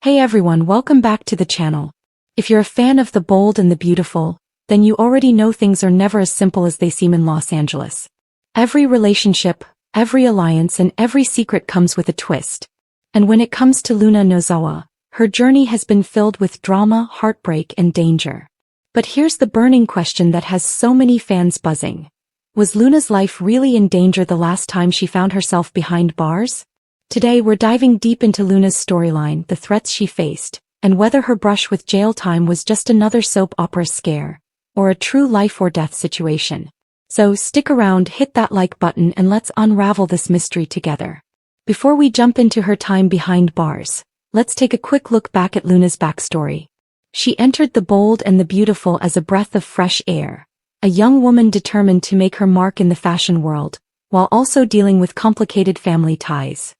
Hey everyone, welcome back to the channel. If you're a fan of the bold and the beautiful, then you already know things are never as simple as they seem in Los Angeles. Every relationship, every alliance and every secret comes with a twist. And when it comes to Luna Nozawa, her journey has been filled with drama, heartbreak and danger. But here's the burning question that has so many fans buzzing. Was Luna's life really in danger the last time she found herself behind bars? Today we're diving deep into Luna's storyline, the threats she faced, and whether her brush with jail time was just another soap opera scare, or a true life-or-death situation. So stick around, hit that like button and let's unravel this mystery together. Before we jump into her time behind bars, let's take a quick look back at Luna's backstory. She entered the bold and the beautiful as a breath of fresh air, a young woman determined to make her mark in the fashion world, while also dealing with complicated family ties.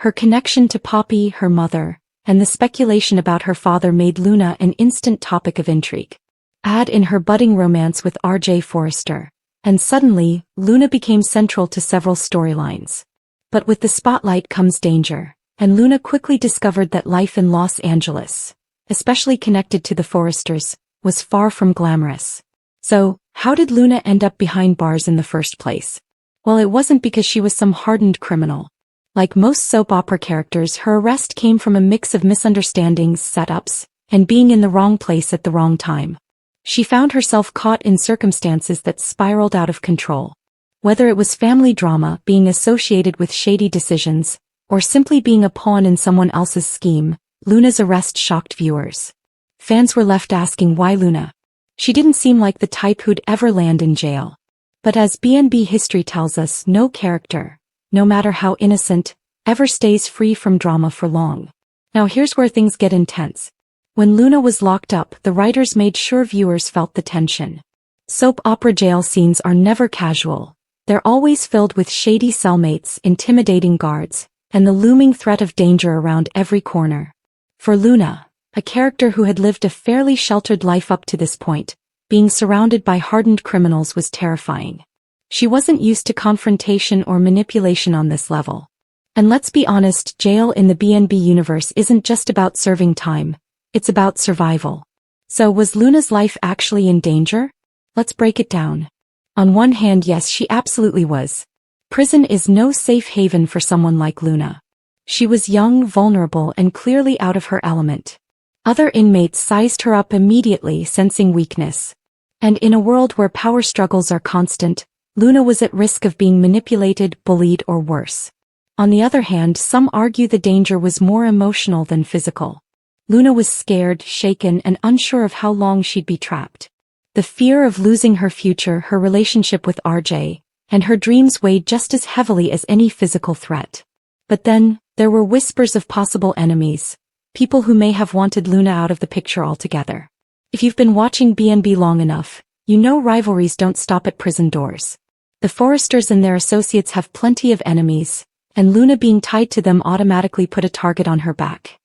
Her connection to Poppy, her mother, and the speculation about her father made Luna an instant topic of intrigue. Add in her budding romance with R.J. Forrester, and suddenly, Luna became central to several storylines. But with the spotlight comes danger, and Luna quickly discovered that life in Los Angeles, especially connected to the Forresters, was far from glamorous. So, how did Luna end up behind bars in the first place? Well, it wasn't because she was some hardened criminal. Like most soap opera characters, her arrest came from a mix of misunderstandings, setups, and being in the wrong place at the wrong time. She found herself caught in circumstances that spiraled out of control. Whether it was family drama, being associated with shady decisions, or simply being a pawn in someone else's scheme, Luna's arrest shocked viewers. Fans were left asking why Luna. She didn't seem like the type who'd ever land in jail. But as B&B history tells us, no character, no matter how innocent, ever stays free from drama for long. Now here's where things get intense. When Luna was locked up, the writers made sure viewers felt the tension. Soap opera jail scenes are never casual. They're always filled with shady cellmates, intimidating guards, and the looming threat of danger around every corner. For Luna, a character who had lived a fairly sheltered life up to this point, being surrounded by hardened criminals was terrifying. She wasn't used to confrontation or manipulation on this level. And let's be honest, jail in the B&B universe isn't just about serving time, it's about survival. So was Luna's life actually in danger? Let's break it down. On one hand, yes, she absolutely was. Prison is no safe haven for someone like Luna. She was young, vulnerable, and clearly out of her element. Other inmates sized her up immediately, sensing weakness. And in a world where power struggles are constant, Luna was at risk of being manipulated, bullied, or worse. On the other hand, some argue the danger was more emotional than physical. Luna was scared, shaken, and unsure of how long she'd be trapped. The fear of losing her future, her relationship with RJ, and her dreams weighed just as heavily as any physical threat. But then, there were whispers of possible enemies, people who may have wanted Luna out of the picture altogether. If you've been watching B&B long enough, you know rivalries don't stop at prison doors. The Forresters and their associates have plenty of enemies, and Luna being tied to them automatically put a target on her back.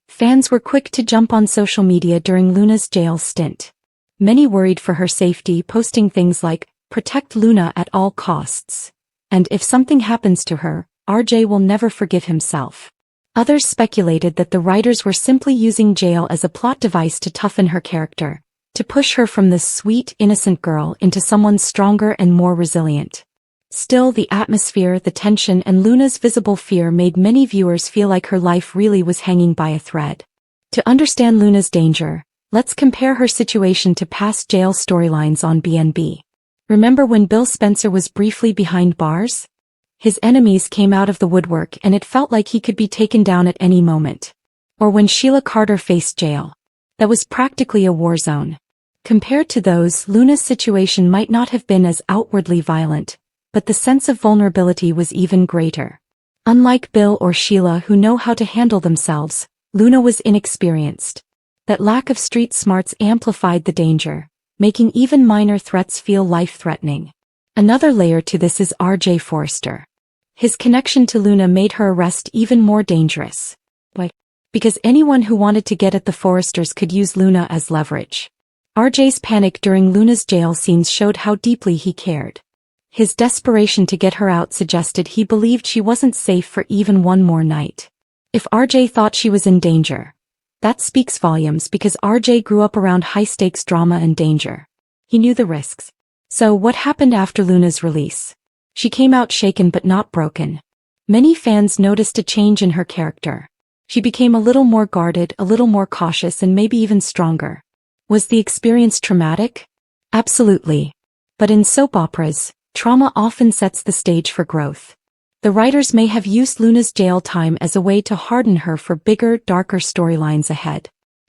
Fans were quick to jump on social media during Luna's jail stint. Many worried for her safety, posting things like, "Protect Luna at all costs," and "If something happens to her, RJ will never forgive himself." Others speculated that the writers were simply using jail as a plot device to toughen her character, to push her from this sweet, innocent girl into someone stronger and more resilient. Still, the atmosphere, the tension, and Luna's visible fear made many viewers feel like her life really was hanging by a thread. To understand Luna's danger, let's compare her situation to past jail storylines on B&B. Remember when Bill Spencer was briefly behind bars? His enemies came out of the woodwork and it felt like he could be taken down at any moment. Or when Sheila Carter faced jail. That was practically a war zone. Compared to those, Luna's situation might not have been as outwardly violent, but the sense of vulnerability was even greater. Unlike Bill or Sheila who know how to handle themselves, Luna was inexperienced. That lack of street smarts amplified the danger, making even minor threats feel life-threatening. Another layer to this is R.J. Forrester. His connection to Luna made her arrest even more dangerous. Why? Because anyone who wanted to get at the Forresters could use Luna as leverage. RJ's panic during Luna's jail scenes showed how deeply he cared. His desperation to get her out suggested he believed she wasn't safe for even one more night. If RJ thought she was in danger, That speaks volumes because RJ grew up around high-stakes drama and danger. He knew the risks. So what happened after Luna's release? She came out shaken but not broken. Many fans noticed a change in her character. She became a little more guarded, a little more cautious, and maybe even stronger. Was the experience traumatic? Absolutely. But in soap operas, trauma often sets the stage for growth. The writers may have used Luna's jail time as a way to harden her for bigger, darker storylines ahead.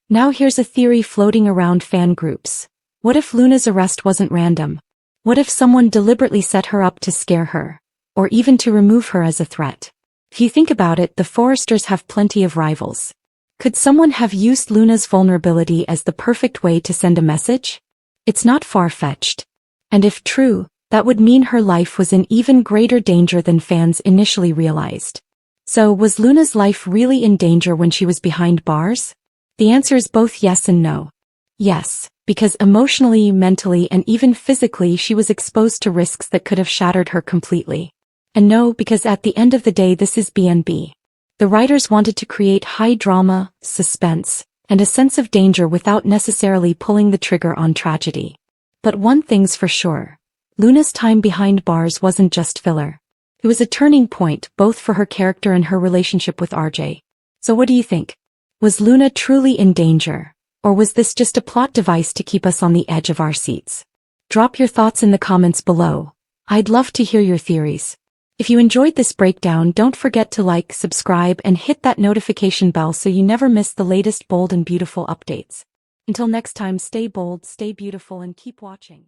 Now here's a theory floating around fan groups. What if Luna's arrest wasn't random? What if someone deliberately set her up to scare her? Or even to remove her as a threat? If you think about it, the Forresters have plenty of rivals. Could someone have used Luna's vulnerability as the perfect way to send a message? It's not far-fetched. And if true, that would mean her life was in even greater danger than fans initially realized. So, was Luna's life really in danger when she was behind bars? The answer is both yes and no. Yes, because emotionally, mentally, and even physically she was exposed to risks that could have shattered her completely. And no, because at the end of the day this is BNB. The writers wanted to create high drama, suspense, and a sense of danger without necessarily pulling the trigger on tragedy. But one thing's for sure. Luna's time behind bars wasn't just filler. It was a turning point both for her character and her relationship with RJ. So what do you think? Was Luna truly in danger? Or was this just a plot device to keep us on the edge of our seats? Drop your thoughts in the comments below. I'd love to hear your theories. If you enjoyed this breakdown, don't forget to like, subscribe, and hit that notification bell so you never miss the latest bold and beautiful updates. Until next time, stay bold, stay beautiful, and keep watching.